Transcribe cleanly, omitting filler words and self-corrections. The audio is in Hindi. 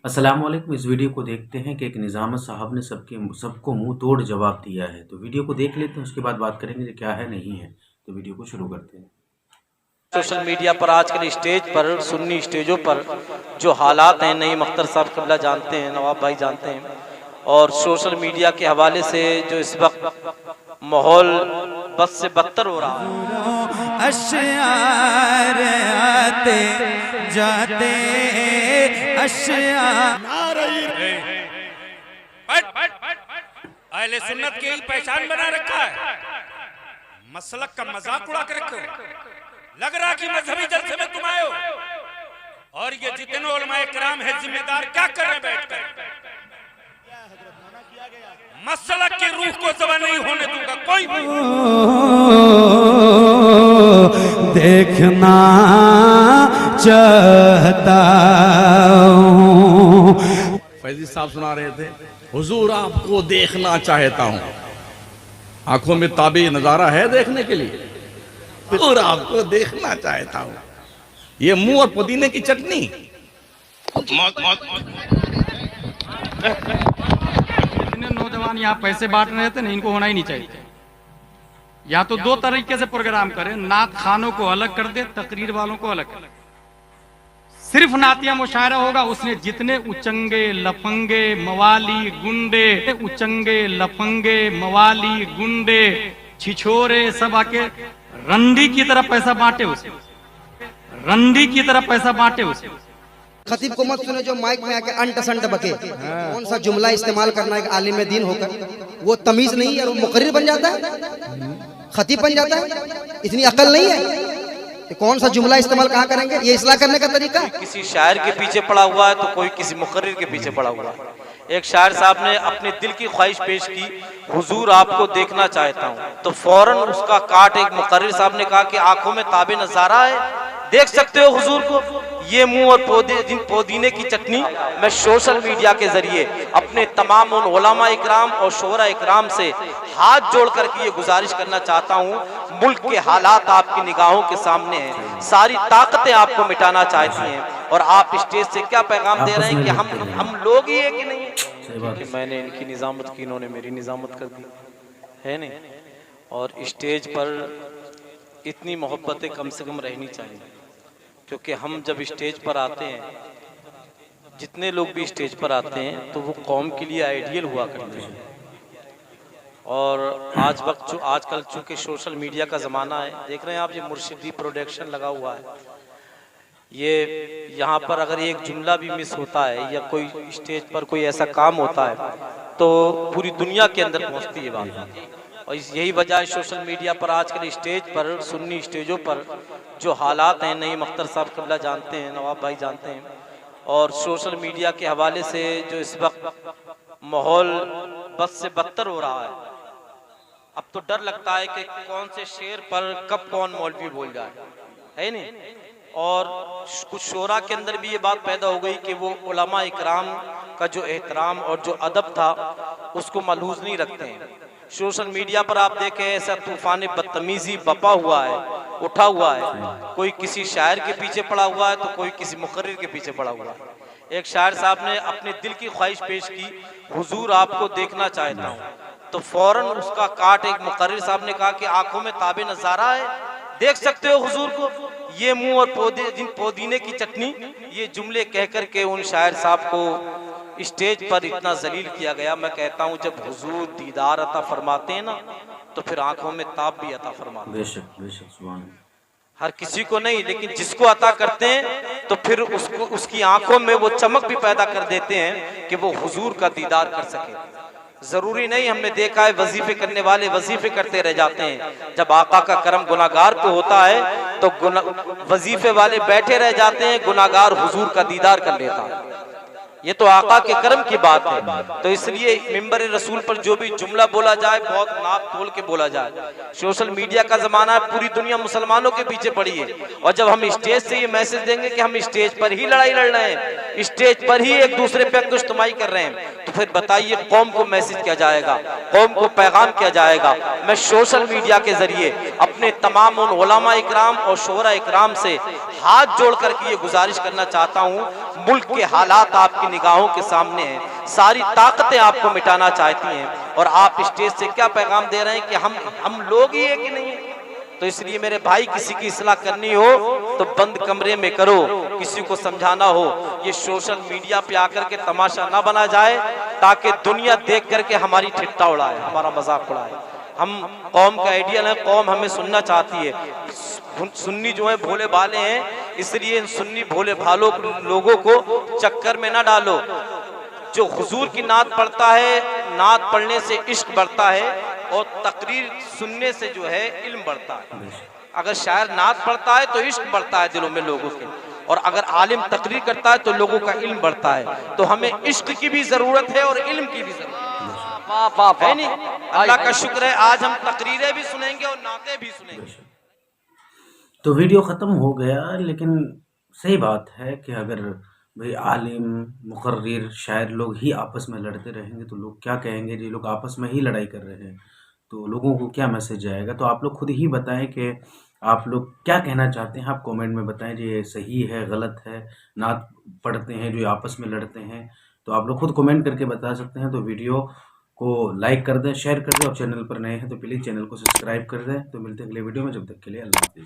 अस्सलाम वालेकुम। इस वीडियो को देखते हैं कि एक निज़ामत साहब ने सबको मुंह तोड़ जवाब दिया है। तो वीडियो को देख लेते हैं, उसके बाद बात करेंगे कि क्या है नहीं है। तो वीडियो को शुरू करते हैं। सोशल मीडिया पर आजकल स्टेज पर सुन्नी स्टेजों पर जो हालात हैं, नईम अख्तर साहब क़िबला जानते हैं, नवाब भाई जानते हैं, और सोशल मीडिया के हवाले से जो इस वक्त माहौल बद से बदतर हो रहा है। अश्यार आते जाते अहले सुन्नत की पहचान बना रखा है, मसलक का मजाक उड़ा कर रखे हो। लग रहा कि मजहबी जलसे में तुम आए हो, और ये जितने उलमाए किराम है जिम्मेदार क्या कर रहे बैठकर। मसलक की रूह को ज़बा नहीं होने दूंगा कोई भी। देखना चाहता हूँ। फैजी साहब सुना रहे थे, हुजूर आपको देखना चाहता हूँ। आंखों में ताबी नजारा है देखने के लिए, और आपको देखना चाहता हूँ। ये मुंह और पुदीने की चटनी। जितने नौजवान यहाँ पैसे बांट रहे थे ना, इनको होना ही नहीं चाहिए। या तो दो तरीके से प्रोग्राम करें, नात खानों को अलग कर दे, तकरीर वालों को अलग कर दे। सिर्फ नातिया मुशायरा होगा, उसने जितने उचंगे लफंगे मवाली गुंडे, उचंगे लफंगे मवाली गुंडे छिछोरे सब आके रंडी की तरफ पैसा बांटे उसे, रंडी की तरफ पैसा बांटे उसे। खतीब को मत सुने जो माइक में आके अंट संट बके। कौन सा जुमला इस्तेमाल करना है आलिम दीन होकर, वो तमीज नहीं है। वो मुकर्रिर बन जाता है, खतीब बन जाता है, इतनी अकल नहीं है कि कौन सा जुमला इस्तेमाल कहाँ करेंगे। ये इस्लाह करने का तरीका है। किसी शायर के पीछे पड़ा हुआ है तो कोई किसी मुकर्रिर के पीछे पड़ा हुआ है। एक शायर साहब ने अपने दिल की ख्वाहिश पेश की, हुजूर आपको देखना चाहता हूँ, तो फौरन उसका काट एक मुकर्रिर साहब ने कहा कि आंखों में ताबे नजारा है, देख सकते हो हुजूर को। ये मुंह और पुदीने की चटनी मैं सोशल मीडिया के जरिए अपने तमाम उन उलमा इकराम और शोरा इकराम से हाथ जोड़ करके ये गुजारिश करना चाहता हूँ। मुल्क के हालात आपकी निगाहों के सामने हैं, सारी ताकतें आपको मिटाना चाहती हैं, और आप स्टेज से क्या पैगाम दे रहे हैं कि हम लोग ही है कि नहीं है कि मैंने इनकी निजामत की, इन्होंने मेरी निजामत कर दी है नहीं। और स्टेज पर इतनी मोहब्बतें कम से कम रहनी चाहिए, क्योंकि हम जब स्टेज पर आते हैं, जितने लोग भी स्टेज पर आते हैं तो वो कौम के लिए आइडियल हुआ करते हैं। और आजकल चूंकि सोशल मीडिया का ज़माना है, देख रहे हैं आप, ये मुर्शिदी प्रोडक्शन लगा हुआ है। ये यहाँ पर अगर एक जुमला भी मिस होता है या कोई स्टेज पर कोई ऐसा काम होता है तो पूरी दुनिया के अंदर पहुँचती है बात। और यही वजह है सोशल मीडिया पर आजकल स्टेज पर सुन्नी स्टेजों पर जो हालात हैं, नईम अख्तर साहब क़िबला जानते हैं, नवाब भाई जानते हैं, और सोशल मीडिया के हवाले से जो इस वक्त माहौल बद से बदतर हो रहा है। अब तो डर लगता है कि कौन से शेर पर कब कौन मौलवी बोल जाए, है नहीं। और कुछ शोरा के अंदर भी ये बात पैदा हो गई कि वो उलमा इकराम का जो एहतराम और जो अदब था उसको मलहूज नहीं रखते हैं। सोशल मीडिया पर आप देखें, ऐसा तूफान बदतमीजी बपा हुआ है, उठा हुआ है। कोई किसी शायर के पीछे पड़ा हुआ है तो कोई किसी मुकर्रिर के पीछे पड़ा हुआ है। एक शायर साहब ने अपने दिल की ख्वाहिश पेश की, हुजूर आपको देखना चाहता हूँ, तो फौरन उसका काट एक मुकर्रिर साहब ने कहा कि आंखों में ताबे नजारा है, देख सकते हो हुजूर को। ये मुंह और पुदीने की चटनी, ये जुमले कह कर के उन शायर साहब को स्टेज पर इतना जलील किया गया। मैं कहता हूँ जब हुजूर दीदार अता फरमाते हैं ना, तो फिर आंखों में ताब भी अता फरमाते हैं। बेशक बेशक, सुभान। हर किसी को नहीं, लेकिन जिसको अता करते हैं तो फिर उसको उसकी आंखों में वो चमक भी पैदा कर देते हैं कि वो हुजूर का दीदार कर सके। जरूरी नहीं, हमने देखा है वजीफे करने वाले वजीफे करते रह जाते हैं, जब आका का करम गुनाहगार पे होता है तो वजीफे वाले बैठे रह जाते हैं, गुनाहगार हुजूर का दीदार कर लेता है। ये तो आका के करम की बात है। तो इसलिए मिंबर रसूल पर जो भी जुमला बोला जाए बहुत नाप तोल के बोला जाए। सोशल मीडिया का जमाना है, पूरी दुनिया मुसलमानों के पीछे पड़ी है, और जब हम स्टेज से ये मैसेज देंगे कि हम स्टेज पर ही लड़ाई लड़ रहे हैं, स्टेज पर ही एक दूसरे पे अंकुशतुमाई कर रहे हैं, तो फिर बताइए कौम को मैसेज किया जाएगा, कौम को पैगाम किया जाएगा। मैं सोशल मीडिया के जरिए अपने तमाम उन उलमा इकराम और शोरा इकराम से हाथ जोड़ करके ये गुजारिश करना चाहता हूँ, मुल्क के हालात आपकी निगाहों के सामने है, सारी ताकतें आपको मिटाना चाहती हैं, और आप स्टेज से क्या पैगाम दे रहे हैं कि हम लोग ही है कि नहीं है। तो इसलिए मेरे भाई, किसी की इस्लाह करनी हो तो बंद कमरे में करो, किसी को समझाना हो, ये सोशल मीडिया पे आकर के तमाशा ना बना जाए, ताकि दुनिया देख करके हमारी ठिट्ठा उड़ाए, हमारा मजाक उड़ाए। हम कौम का आइडियल है, कौम हमें सुनना चाहती है। सुन्नी जो है भोले भाले हैं, इसलिए इन सुन्नी भोले भालों लोगों को चक्कर में ना डालो। जो हुजूर की नात पढ़ता है, नात पढ़ने से इश्क बढ़ता है, और तकरीर सुनने से जो है इल्म बढ़ता है। अगर शायर नात पढ़ता है तो इश्क बढ़ता है दिलों में लोगों के, और अगर आलिम तकरीर करता है तो लोगों का इल्म बढ़ता है। तो हमें इश्क की भी जरूरत है और इल्म की भी जरूरत है नहीं। अल्लाह का शुक्र है, आज हम तकरीरें भी सुनेंगे और नातें भी सुनेंगे। तो वीडियो ख़त्म हो गया, लेकिन सही बात है कि अगर भाई आलिम, मुकर्रिर, शायर लोग ही आपस में लड़ते रहेंगे तो लोग क्या कहेंगे, ये लोग आपस में ही लड़ाई कर रहे हैं, तो लोगों को क्या मैसेज जाएगा। तो आप लोग खुद ही बताएं कि आप लोग क्या कहना चाहते हैं। आप कमेंट में बताएं कि ये सही है, गलत है, नात पढ़ते हैं जो आपस में लड़ते हैं। तो आप लोग खुद कमेंट करके बता सकते हैं। तो वीडियो को लाइक कर दें, शेयर कर दें, और चैनल पर नए हैं तो प्लीज़ चैनल को सब्सक्राइब कर दें। तो मिलते हैं अगले वीडियो में, जब तक के लिए अल्लाह हाफिज़।